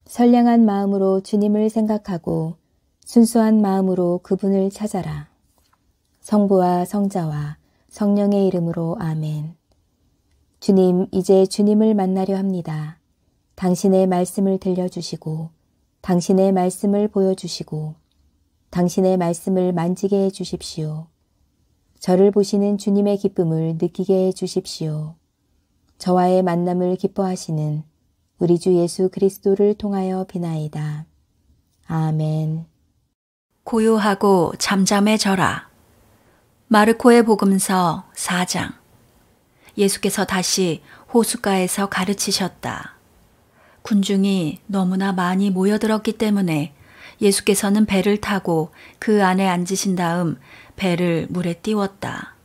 선량한 마음으로 주님을 생각하고 순수한 마음으로 그분을 찾아라. 성부와 성자와 성령의 이름으로 아멘. 주님, 이제 주님을 만나려 합니다. 당신의 말씀을 들려주시고 당신의 말씀을 보여주시고 당신의 말씀을 만지게 해주십시오. 저를 보시는 주님의 기쁨을 느끼게 해주십시오. 저와의 만남을 기뻐하시는 우리 주 예수 그리스도를 통하여 비나이다. 아멘. 고요하고 잠잠해져라. 마르코의 복음서 4장. 예수께서 다시 호숫가에서 가르치셨다. 군중이 너무나 많이 모여들었기 때문에 예수께서는 배를 타고 그 안에 앉으신 다음 배를 물에 띄웠다.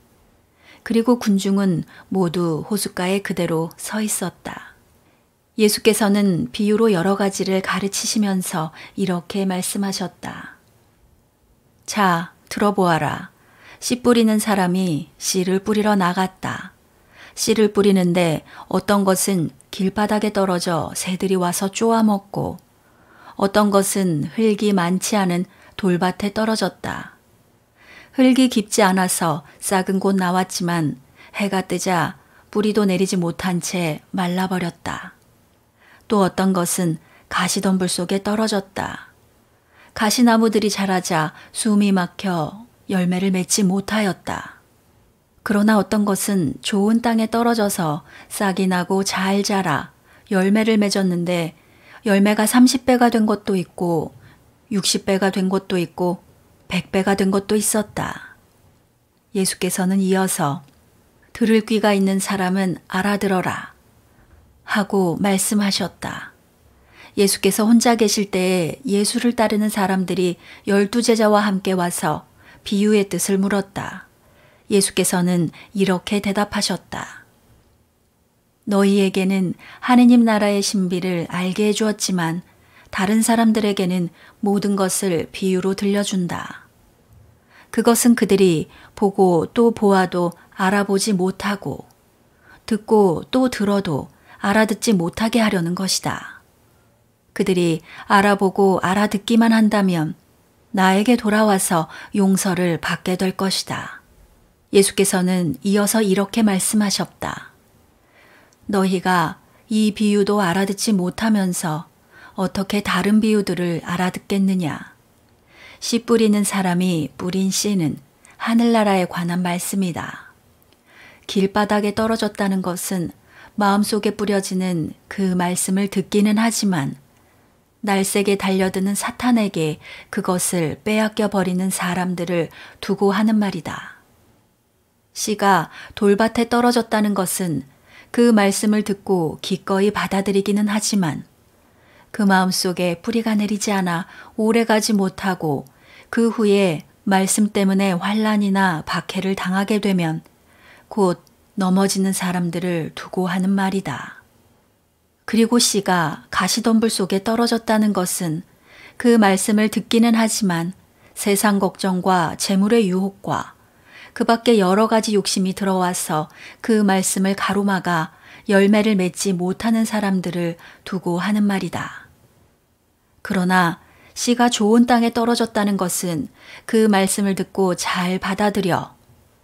그리고 군중은 모두 호숫가에 그대로 서 있었다. 예수께서는 비유로 여러 가지를 가르치시면서 이렇게 말씀하셨다. 자, 들어보아라. 씨 뿌리는 사람이 씨를 뿌리러 나갔다. 씨를 뿌리는데 어떤 것은 길바닥에 떨어져 새들이 와서 쪼아먹고 어떤 것은 흙이 많지 않은 돌밭에 떨어졌다. 흙이 깊지 않아서 싹은 곧 나왔지만 해가 뜨자 뿌리도 내리지 못한 채 말라버렸다. 또 어떤 것은 가시덤불 속에 떨어졌다. 가시나무들이 자라자 숨이 막혀 열매를 맺지 못하였다. 그러나 어떤 것은 좋은 땅에 떨어져서 싹이 나고 잘 자라 열매를 맺었는데 열매가 30배가 된 것도 있고 60배가 된 것도 있고 100배가 된 것도 있었다. 예수께서는 이어서 들을 귀가 있는 사람은 알아들어라 하고 말씀하셨다. 예수께서 혼자 계실 때에 예수를 따르는 사람들이 12제자와 함께 와서 비유의 뜻을 물었다. 예수께서는 이렇게 대답하셨다. 너희에게는 하느님 나라의 신비를 알게 해주었지만 다른 사람들에게는 모든 것을 비유로 들려준다. 그것은 그들이 보고 또 보아도 알아보지 못하고 듣고 또 들어도 알아듣지 못하게 하려는 것이다. 그들이 알아보고 알아듣기만 한다면 나에게 돌아와서 용서를 받게 될 것이다. 예수께서는 이어서 이렇게 말씀하셨다. 너희가 이 비유도 알아듣지 못하면서 어떻게 다른 비유들을 알아듣겠느냐. 씨 뿌리는 사람이 뿌린 씨는 하늘나라에 관한 말씀이다. 길바닥에 떨어졌다는 것은 마음속에 뿌려지는 그 말씀을 듣기는 하지만 날쌔게 달려드는 사탄에게 그것을 빼앗겨 버리는 사람들을 두고 하는 말이다. 씨가 돌밭에 떨어졌다는 것은 그 말씀을 듣고 기꺼이 받아들이기는 하지만 그 마음속에 뿌리가 내리지 않아 오래가지 못하고 그 후에 말씀 때문에 환난이나 박해를 당하게 되면 곧 넘어지는 사람들을 두고 하는 말이다. 그리고 씨가 가시덤불 속에 떨어졌다는 것은 그 말씀을 듣기는 하지만 세상 걱정과 재물의 유혹과 그 밖에 여러 가지 욕심이 들어와서 그 말씀을 가로막아 열매를 맺지 못하는 사람들을 두고 하는 말이다. 그러나 씨가 좋은 땅에 떨어졌다는 것은 그 말씀을 듣고 잘 받아들여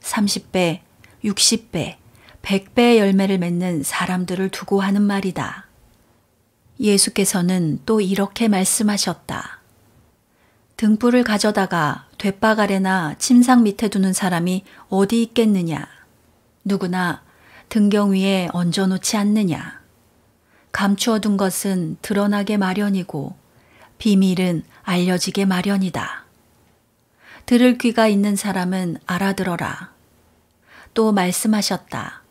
30배, 60배, 100배의 열매를 맺는 사람들을 두고 하는 말이다. 예수께서는 또 이렇게 말씀하셨다. 등불을 가져다가 돛박 아래나 침상 밑에 두는 사람이 어디 있겠느냐. 누구나 등경 위에 얹어놓지 않느냐. 감추어둔 것은 드러나게 마련이고 비밀은 알려지게 마련이다. 들을 귀가 있는 사람은 알아들어라. 또 말씀하셨다.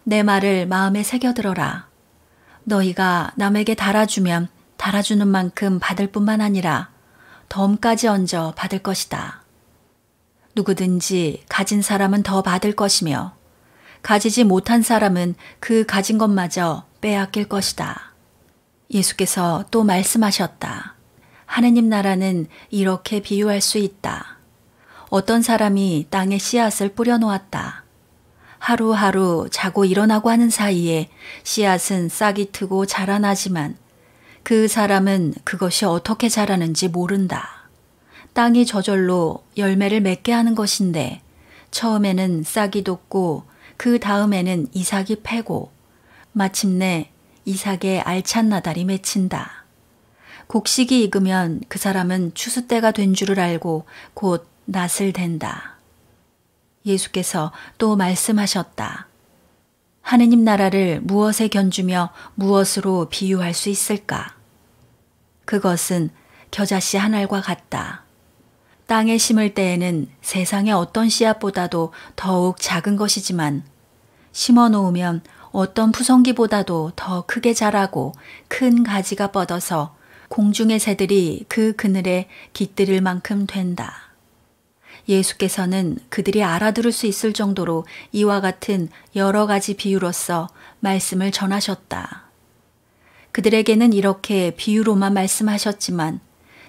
내 말을 마음에 새겨들어라. 너희가 남에게 달아주면 달아주는 만큼 받을 뿐만 아니라 덤까지 얹어 받을 것이다. 누구든지 가진 사람은 더 받을 것이며 가지지 못한 사람은 그 가진 것마저 빼앗길 것이다. 예수께서 또 말씀하셨다. 하느님 나라는 이렇게 비유할 수 있다. 어떤 사람이 땅에 씨앗을 뿌려놓았다. 하루하루 자고 일어나고 하는 사이에 씨앗은 싹이 트고 자라나지만 그 사람은 그것이 어떻게 자라는지 모른다. 땅이 저절로 열매를 맺게 하는 것인데 처음에는 싹이 돋고 그 다음에는 이삭이 패고 마침내 이삭의 알찬 나달이 맺힌다. 곡식이 익으면 그 사람은 추수 때가 된 줄을 알고 곧 낫을 댄다. 예수께서 또 말씀하셨다. 하느님 나라를 무엇에 견주며 무엇으로 비유할 수 있을까? 그것은 겨자씨 한 알과 같다. 땅에 심을 때에는 세상의 어떤 씨앗보다도 더욱 작은 것이지만 심어 놓으면 어떤 푸성기보다도 더 크게 자라고 큰 가지가 뻗어서 공중의 새들이 그 그늘에 깃들일 만큼 된다. 예수께서는 그들이 알아들을 수 있을 정도로 이와 같은 여러 가지 비유로서 말씀을 전하셨다. 그들에게는 이렇게 비유로만 말씀하셨지만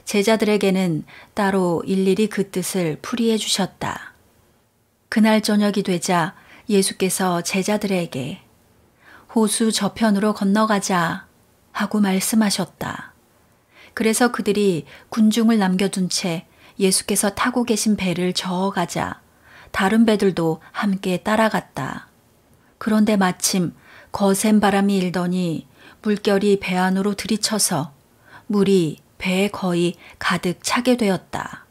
제자들에게는 따로 일일이 그 뜻을 풀이해 주셨다. 그날 저녁이 되자 예수께서 제자들에게 호수 저편으로 건너가자 하고 말씀하셨다. 그래서 그들이 군중을 남겨둔 채 예수께서 타고 계신 배를 저어가자 다른 배들도 함께 따라갔다. 그런데 마침 거센 바람이 일더니 물결이 배 안으로 들이쳐서 물이 배에 거의 가득 차게 되었다.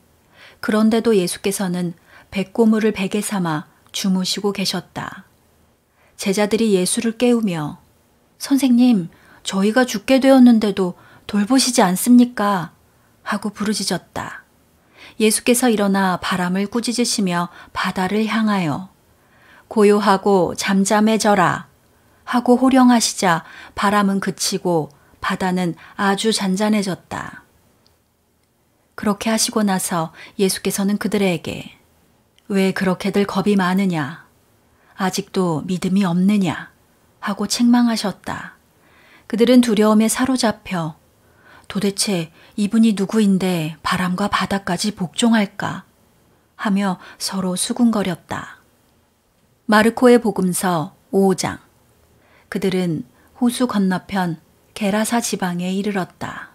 그런데도 예수께서는 백고물을 베개 삼아 주무시고 계셨다. 제자들이 예수를 깨우며 선생님, 저희가 죽게 되었는데도 돌보시지 않습니까? 하고 부르짖었다. 예수께서 일어나 바람을 꾸짖으시며 바다를 향하여 고요하고 잠잠해져라 하고 호령하시자 바람은 그치고 바다는 아주 잔잔해졌다. 그렇게 하시고 나서 예수께서는 그들에게 왜 그렇게들 겁이 많으냐? 아직도 믿음이 없느냐? 하고 책망하셨다. 그들은 두려움에 사로잡혀 도대체 이분이 누구인데 바람과 바다까지 복종할까? 하며 서로 수군거렸다. 마르코의 복음서 5장. 그들은 호수 건너편 게라사 지방에 이르렀다.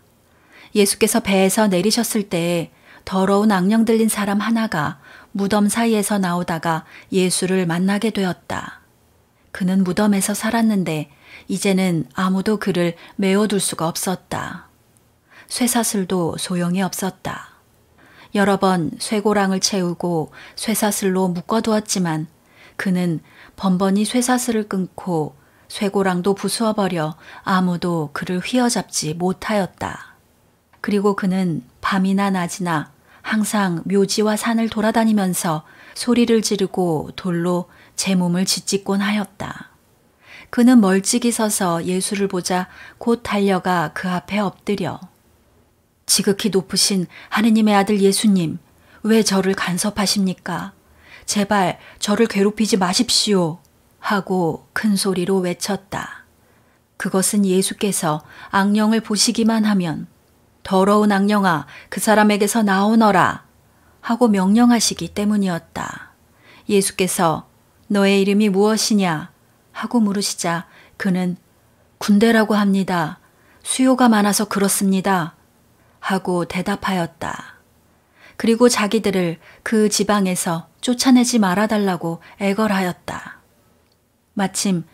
예수께서 배에서 내리셨을 때에 더러운 악령 들린 사람 하나가 무덤 사이에서 나오다가 예수를 만나게 되었다. 그는 무덤에서 살았는데 이제는 아무도 그를 메워둘 수가 없었다. 쇠사슬도 소용이 없었다. 여러 번 쇠고랑을 채우고 쇠사슬로 묶어두었지만 그는 번번이 쇠사슬을 끊고 쇠고랑도 부수어버려 아무도 그를 휘어잡지 못하였다. 그리고 그는 밤이나 낮이나 항상 묘지와 산을 돌아다니면서 소리를 지르고 돌로 제 몸을 짓짓곤 하였다. 그는 멀찍이 서서 예수를 보자 곧 달려가 그 앞에 엎드려 지극히 높으신 하느님의 아들 예수님, 왜 저를 간섭하십니까? 제발 저를 괴롭히지 마십시오. 하고 큰 소리로 외쳤다. 그것은 예수께서 악령을 보시기만 하면 더러운 악령아 그 사람에게서 나오너라 하고 명령하시기 때문이었다. 예수께서 너의 이름이 무엇이냐 하고 물으시자 그는 군대라고 합니다. 수요가 많아서 그렇습니다. 하고 대답하였다. 그리고 자기들을 그 지방에서 쫓아내지 말아달라고 애걸하였다. 마침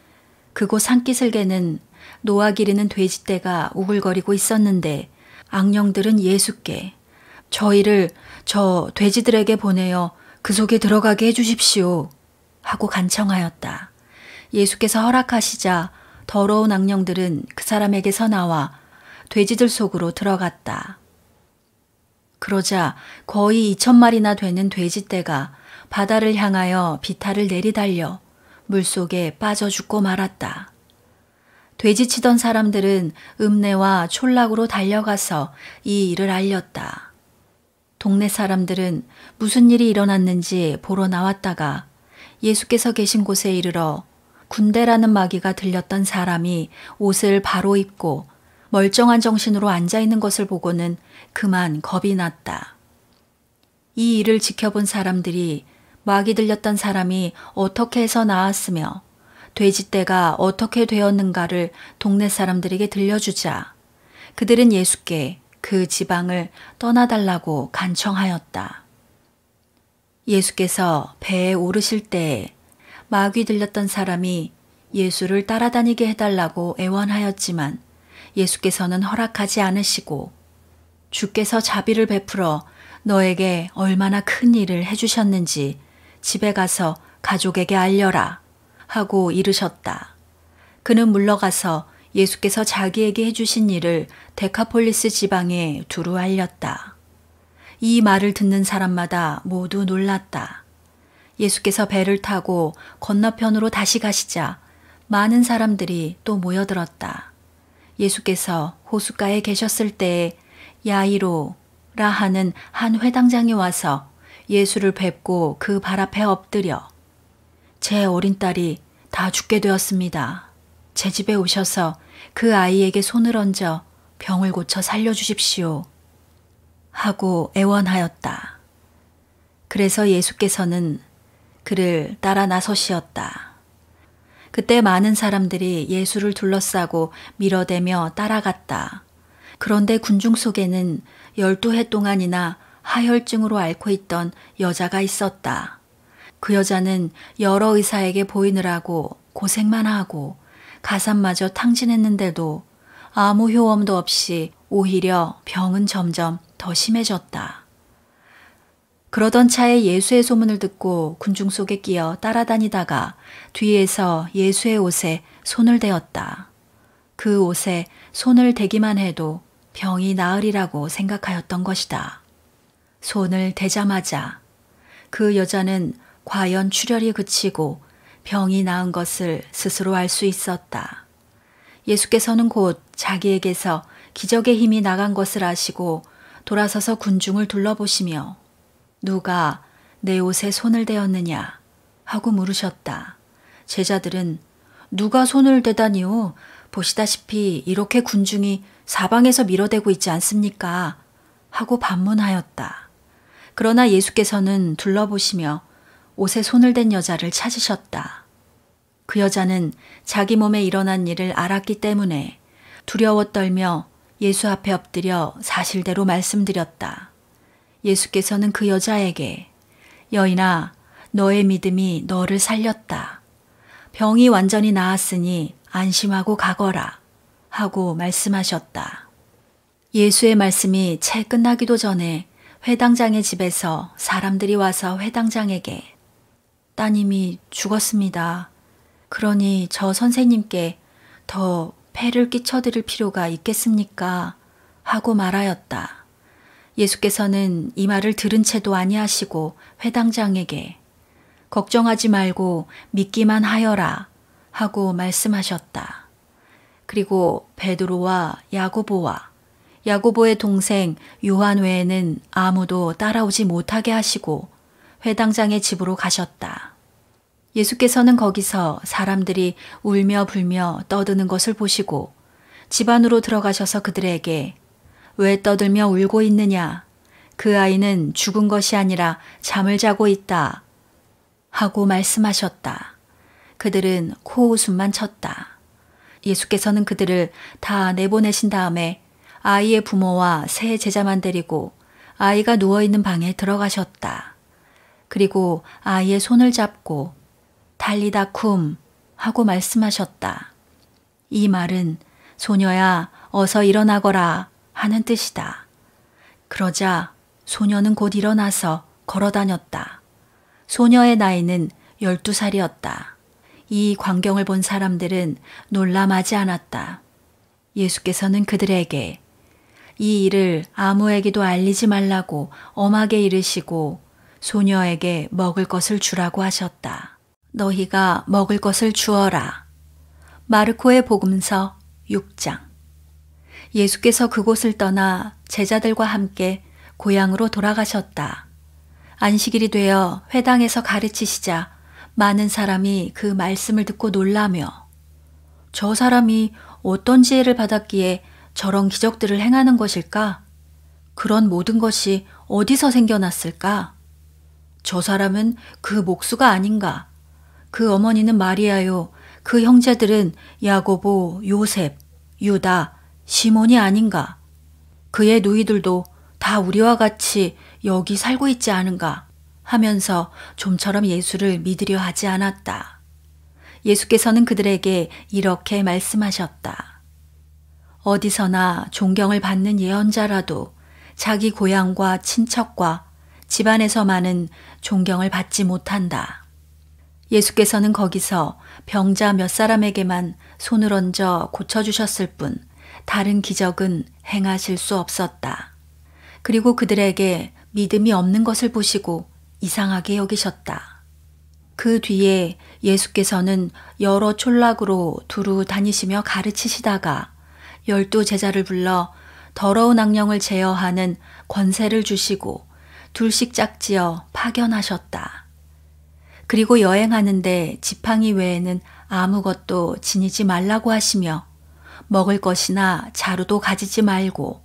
그곳 산기슭에는 노아 기르는 돼지떼가 우글거리고 있었는데 악령들은 예수께 저희를 저 돼지들에게 보내어 그 속에 들어가게 해주십시오 하고 간청하였다. 예수께서 허락하시자 더러운 악령들은 그 사람에게서 나와 돼지들 속으로 들어갔다. 그러자 거의 2,000마리나 되는 돼지떼가 바다를 향하여 비탈을 내리달려 물속에 빠져 죽고 말았다. 돼지치던 사람들은 읍내와 촌락으로 달려가서 이 일을 알렸다. 동네 사람들은 무슨 일이 일어났는지 보러 나왔다가 예수께서 계신 곳에 이르러 군대라는 마귀가 들렸던 사람이 옷을 바로 입고 멀쩡한 정신으로 앉아있는 것을 보고는 그만 겁이 났다. 이 일을 지켜본 사람들이 마귀 들렸던 사람이 어떻게 해서 나았으며 돼지떼가 어떻게 되었는가를 동네 사람들에게 들려주자 그들은 예수께 그 지방을 떠나달라고 간청하였다. 예수께서 배에 오르실 때에 마귀 들렸던 사람이 예수를 따라다니게 해달라고 애원하였지만 예수께서는 허락하지 않으시고 주께서 자비를 베풀어 너에게 얼마나 큰 일을 해주셨는지 집에 가서 가족에게 알려라 하고 이르셨다. 그는 물러가서 예수께서 자기에게 해주신 일을 데카폴리스 지방에 두루 알렸다. 이 말을 듣는 사람마다 모두 놀랐다. 예수께서 배를 타고 건너편으로 다시 가시자 많은 사람들이 또 모여들었다. 예수께서 호숫가에 계셨을 때에 야이로라 하는 한 회당장이 와서 예수를 뵙고 그 발 앞에 엎드려 제 어린 딸이 다 죽게 되었습니다. 제 집에 오셔서 그 아이에게 손을 얹어 병을 고쳐 살려주십시오. 하고 애원하였다. 그래서 예수께서는 그를 따라 나서시었다. 그때 많은 사람들이 예수를 둘러싸고 밀어대며 따라갔다. 그런데 군중 속에는 12해 동안이나 하혈증으로 앓고 있던 여자가 있었다. 그 여자는 여러 의사에게 보이느라고 고생만 하고 가산마저 탕진했는데도 아무 효험도 없이 오히려 병은 점점 더 심해졌다. 그러던 차에 예수의 소문을 듣고 군중 속에 끼어 따라다니다가 뒤에서 예수의 옷에 손을 대었다. 그 옷에 손을 대기만 해도 병이 나으리라고 생각하였던 것이다. 손을 대자마자 그 여자는 과연 출혈이 그치고 병이 나은 것을 스스로 알 수 있었다. 예수께서는 곧 자기에게서 기적의 힘이 나간 것을 아시고 돌아서서 군중을 둘러보시며 누가 내 옷에 손을 대었느냐 하고 물으셨다. 제자들은 누가 손을 대다니요? 보시다시피 이렇게 군중이 사방에서 밀어대고 있지 않습니까? 하고 반문하였다. 그러나 예수께서는 둘러보시며 옷에 손을 댄 여자를 찾으셨다. 그 여자는 자기 몸에 일어난 일을 알았기 때문에 두려워 떨며 예수 앞에 엎드려 사실대로 말씀드렸다. 예수께서는 그 여자에게 여인아, 너의 믿음이 너를 살렸다. 병이 완전히 나았으니 안심하고 가거라 하고 말씀하셨다. 예수의 말씀이 채 끝나기도 전에 회당장의 집에서 사람들이 와서 회당장에게 따님이 죽었습니다. 그러니 저 선생님께 더 폐를 끼쳐드릴 필요가 있겠습니까? 하고 말하였다. 예수께서는 이 말을 들은 채도 아니하시고 회당장에게 걱정하지 말고 믿기만 하여라 하고 말씀하셨다. 그리고 베드로와 야고보와 야고보의 동생 요한 외에는 아무도 따라오지 못하게 하시고 회당장의 집으로 가셨다. 예수께서는 거기서 사람들이 울며 불며 떠드는 것을 보시고 집 안으로 들어가셔서 그들에게 왜 떠들며 울고 있느냐? 그 아이는 죽은 것이 아니라 잠을 자고 있다. 하고 말씀하셨다. 그들은 코웃음만 쳤다. 예수께서는 그들을 다 내보내신 다음에 아이의 부모와 세 제자만 데리고 아이가 누워있는 방에 들어가셨다. 그리고 아이의 손을 잡고 달리다 쿰 하고 말씀하셨다. 이 말은 소녀야 어서 일어나거라 하는 뜻이다. 그러자 소녀는 곧 일어나서 걸어다녔다. 소녀의 나이는 12살이었다. 이 광경을 본 사람들은 놀라마지 않았다. 예수께서는 그들에게 이 일을 아무에게도 알리지 말라고 엄하게 이르시고 소녀에게 먹을 것을 주라고 하셨다. 너희가 먹을 것을 주어라. 마르코의 복음서 6장. 예수께서 그곳을 떠나 제자들과 함께 고향으로 돌아가셨다. 안식일이 되어 회당에서 가르치시자 많은 사람이 그 말씀을 듣고 놀라며 저 사람이 어떤 지혜를 받았기에 저런 기적들을 행하는 것일까? 그런 모든 것이 어디서 생겨났을까? 저 사람은 그 목수가 아닌가? 그 어머니는 마리아요. 그 형제들은 야고보, 요셉, 유다, 시몬이 아닌가? 그의 누이들도 다 우리와 같이 여기 살고 있지 않은가? 하면서 좀처럼 예수를 믿으려 하지 않았다. 예수께서는 그들에게 이렇게 말씀하셨다. 어디서나 존경을 받는 예언자라도 자기 고향과 친척과 집안에서만은 존경을 받지 못한다. 예수께서는 거기서 병자 몇 사람에게만 손을 얹어 고쳐주셨을 뿐 다른 기적은 행하실 수 없었다. 그리고 그들에게 믿음이 없는 것을 보시고 이상하게 여기셨다. 그 뒤에 예수께서는 여러 촌락으로 두루 다니시며 가르치시다가 12 제자를 불러 더러운 악령을 제어하는 권세를 주시고 둘씩 짝지어 파견하셨다. 그리고 여행하는데 지팡이 외에는 아무것도 지니지 말라고 하시며 먹을 것이나 자루도 가지지 말고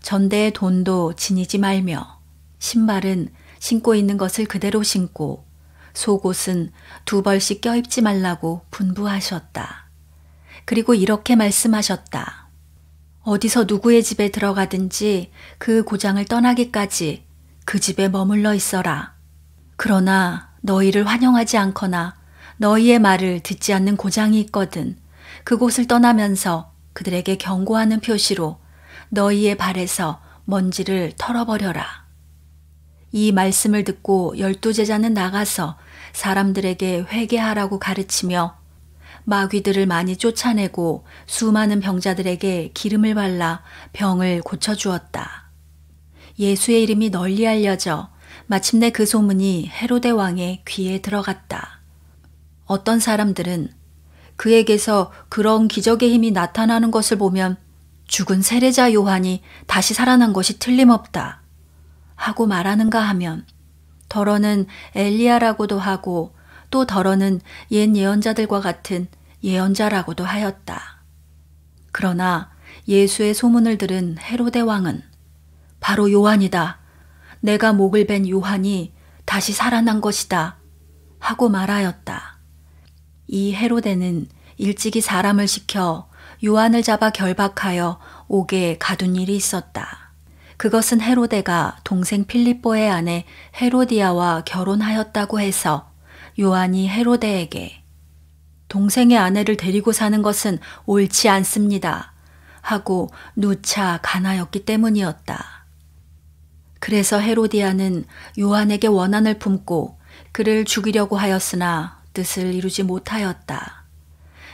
전대의 돈도 지니지 말며 신발은 신고 있는 것을 그대로 신고 속옷은 2벌씩 껴입지 말라고 분부하셨다. 그리고 이렇게 말씀하셨다. 어디서 누구의 집에 들어가든지 그 고장을 떠나기까지 그 집에 머물러 있어라. 그러나 너희를 환영하지 않거나 너희의 말을 듣지 않는 고장이 있거든 그곳을 떠나면서 그들에게 경고하는 표시로 너희의 발에서 먼지를 털어버려라. 이 말씀을 듣고 12 제자는 나가서 사람들에게 회개하라고 가르치며 마귀들을 많이 쫓아내고 수많은 병자들에게 기름을 발라 병을 고쳐주었다. 예수의 이름이 널리 알려져 마침내 그 소문이 헤로데 왕의 귀에 들어갔다. 어떤 사람들은 그에게서 그런 기적의 힘이 나타나는 것을 보면 죽은 세례자 요한이 다시 살아난 것이 틀림없다 하고 말하는가 하면 더러는 엘리야라고도 하고 또 더러는 옛 예언자들과 같은 예언자라고도 하였다. 그러나 예수의 소문을 들은 헤로데 왕은 바로 요한이다. 내가 목을 벤 요한이 다시 살아난 것이다 하고 말하였다. 이 헤로데는 일찍이 사람을 시켜 요한을 잡아 결박하여 옥에 가둔 일이 있었다. 그것은 헤로데가 동생 필립보의 아내 헤로디아와 결혼하였다고 해서 요한이 헤로데에게 동생의 아내를 데리고 사는 것은 옳지 않습니다 하고 누차 간하였기 때문이었다. 그래서 헤로디아는 요한에게 원한을 품고 그를 죽이려고 하였으나 뜻을 이루지 못하였다.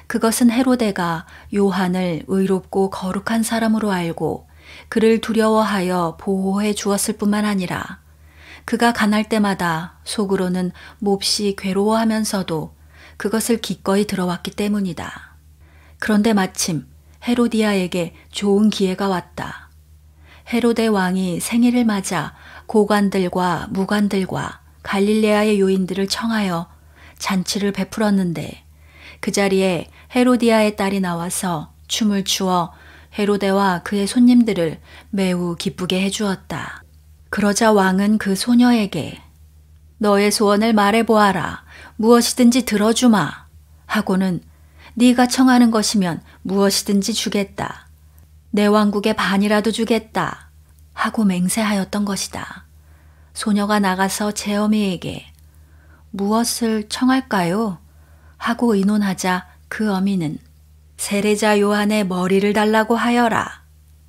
그것은 헤로데가 요한을 의롭고 거룩한 사람으로 알고 그를 두려워하여 보호해 주었을 뿐만 아니라 그가 간할 때마다 속으로는 몹시 괴로워하면서도 그것을 기꺼이 들어왔기 때문이다. 그런데 마침 헤로디아에게 좋은 기회가 왔다. 헤로데 왕이 생일을 맞아 고관들과 무관들과 갈릴레아의 요인들을 청하여 잔치를 베풀었는데 그 자리에 헤로디아의 딸이 나와서 춤을 추어 헤로데와 그의 손님들을 매우 기쁘게 해주었다. 그러자 왕은 그 소녀에게 너의 소원을 말해보아라. 무엇이든지 들어주마. 하고는 네가 청하는 것이면 무엇이든지 주겠다. 내 왕국의 반이라도 주겠다. 하고 맹세하였던 것이다. 소녀가 나가서 제 어미에게 무엇을 청할까요? 하고 의논하자 그 어미는 세례자 요한의 머리를 달라고 하여라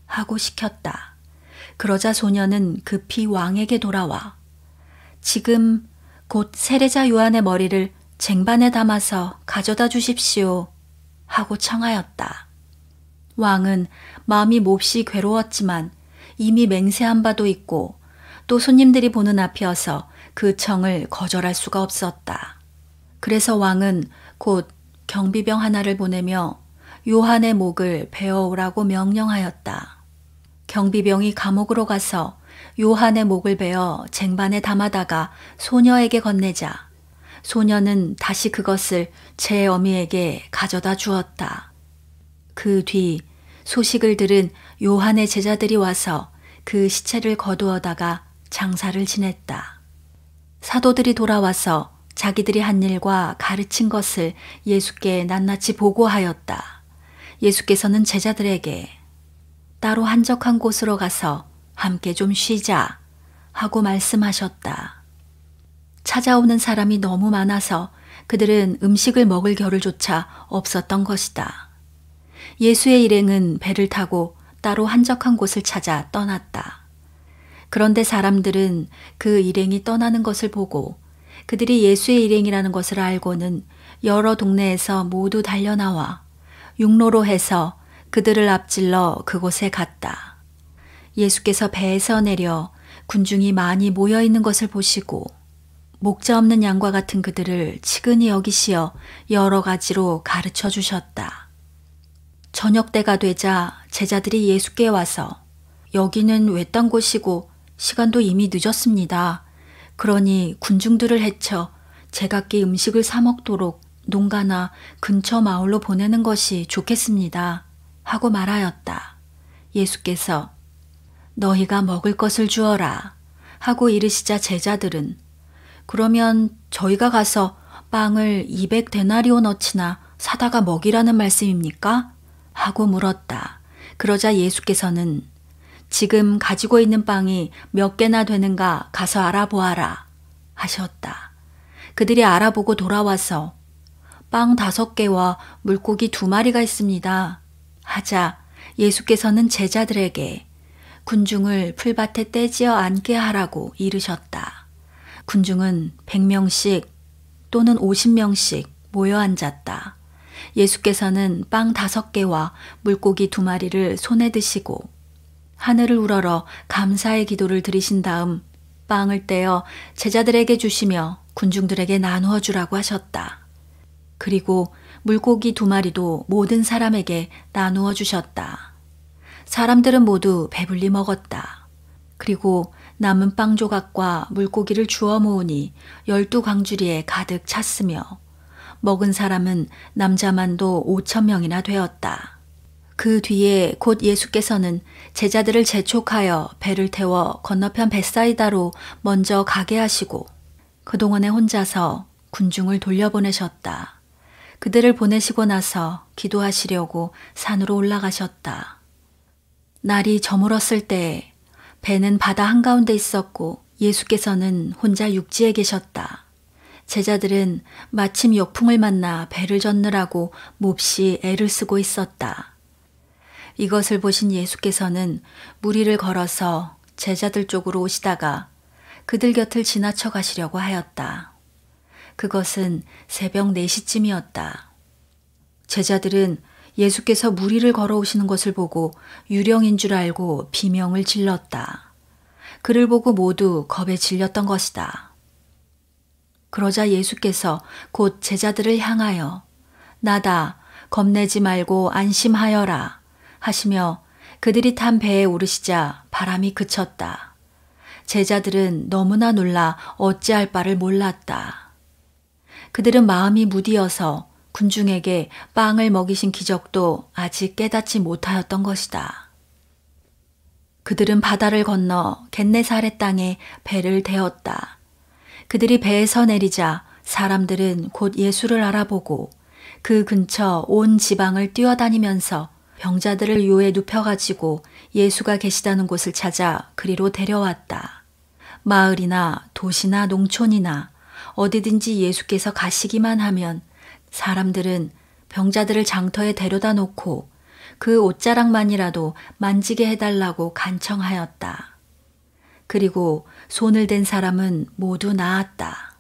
하고 시켰다. 그러자 소녀는 급히 왕에게 돌아와 지금 곧 세례자 요한의 머리를 쟁반에 담아서 가져다 주십시오 하고 청하였다. 왕은 마음이 몹시 괴로웠지만 이미 맹세한 바도 있고 또 손님들이 보는 앞이어서 그 청을 거절할 수가 없었다. 그래서 왕은 곧 경비병 하나를 보내며 요한의 목을 베어오라고 명령하였다. 경비병이 감옥으로 가서 요한의 목을 베어 쟁반에 담아다가 소녀에게 건네자 소녀는 다시 그것을 제 어미에게 가져다 주었다. 그 뒤 소식을 들은 요한의 제자들이 와서 그 시체를 거두어다가 장사를 지냈다. 사도들이 돌아와서 자기들이 한 일과 가르친 것을 예수께 낱낱이 보고하였다. 예수께서는 제자들에게 따로 한적한 곳으로 가서 함께 좀 쉬자 하고 말씀하셨다. 찾아오는 사람이 너무 많아서 그들은 음식을 먹을 겨를조차 없었던 것이다. 예수의 일행은 배를 타고 따로 한적한 곳을 찾아 떠났다. 그런데 사람들은 그 일행이 떠나는 것을 보고 그들이 예수의 일행이라는 것을 알고는 여러 동네에서 모두 달려나와 육로로 해서 그들을 앞질러 그곳에 갔다. 예수께서 배에서 내려 군중이 많이 모여 있는 것을 보시고 목자 없는 양과 같은 그들을 치근히 여기시어 여러 가지로 가르쳐 주셨다. 저녁 때가 되자 제자들이 예수께 와서 여기는 외딴 곳이고 시간도 이미 늦었습니다. 그러니 군중들을 해쳐 제각기 음식을 사 먹도록 농가나 근처 마을로 보내는 것이 좋겠습니다. 하고 말하였다. 예수께서 너희가 먹을 것을 주어라 하고 이르시자 제자들은 그러면 저희가 가서 빵을 200데나리오너치나 사다가 먹이라는 말씀입니까? 하고 물었다. 그러자 예수께서는 지금 가지고 있는 빵이 몇 개나 되는가 가서 알아보아라 하셨다. 그들이 알아보고 돌아와서 빵 5개와 물고기 2마리가 있습니다. 하자 예수께서는 제자들에게 군중을 풀밭에 떼지어 앉게 하라고 이르셨다. 군중은 100명씩 또는 50명씩 모여 앉았다. 예수께서는 빵 5개와 물고기 2마리를 손에 드시고 하늘을 우러러 감사의 기도를 드리신 다음 빵을 떼어 제자들에게 주시며 군중들에게 나누어 주라고 하셨다. 그리고 물고기 2마리도 모든 사람에게 나누어 주셨다. 사람들은 모두 배불리 먹었다. 그리고 남은 빵 조각과 물고기를 주워 모으니 12광주리에 가득 찼으며 먹은 사람은 남자만도 5,000명이나 되었다. 그 뒤에 곧 예수께서는 제자들을 재촉하여 배를 태워 건너편 벳사이다로 먼저 가게 하시고 그동안에 혼자서 군중을 돌려보내셨다. 그들을 보내시고 나서 기도하시려고 산으로 올라가셨다. 날이 저물었을 때 배는 바다 한가운데 있었고 예수께서는 혼자 육지에 계셨다. 제자들은 마침 역풍을 만나 배를 젓느라고 몹시 애를 쓰고 있었다. 이것을 보신 예수께서는 무리를 걸어서 제자들 쪽으로 오시다가 그들 곁을 지나쳐 가시려고 하였다. 그것은 새벽 4시쯤이었다. 제자들은 예수께서 무리를 걸어오시는 것을 보고 유령인 줄 알고 비명을 질렀다. 그를 보고 모두 겁에 질렸던 것이다. 그러자 예수께서 곧 제자들을 향하여 나다 겁내지 말고 안심하여라 하시며 그들이 탄 배에 오르시자 바람이 그쳤다. 제자들은 너무나 놀라 어찌할 바를 몰랐다. 그들은 마음이 무디어서 군중에게 빵을 먹이신 기적도 아직 깨닫지 못하였던 것이다. 그들은 바다를 건너 겟네사렛 땅에 배를 대었다. 그들이 배에서 내리자 사람들은 곧 예수를 알아보고 그 근처 온 지방을 뛰어다니면서 병자들을 요에 눕혀가지고 예수가 계시다는 곳을 찾아 그리로 데려왔다. 마을이나 도시나 농촌이나 어디든지 예수께서 가시기만 하면 사람들은 병자들을 장터에 데려다 놓고 그 옷자락만이라도 만지게 해달라고 간청하였다. 그리고 손을 댄 사람은 모두 나았다.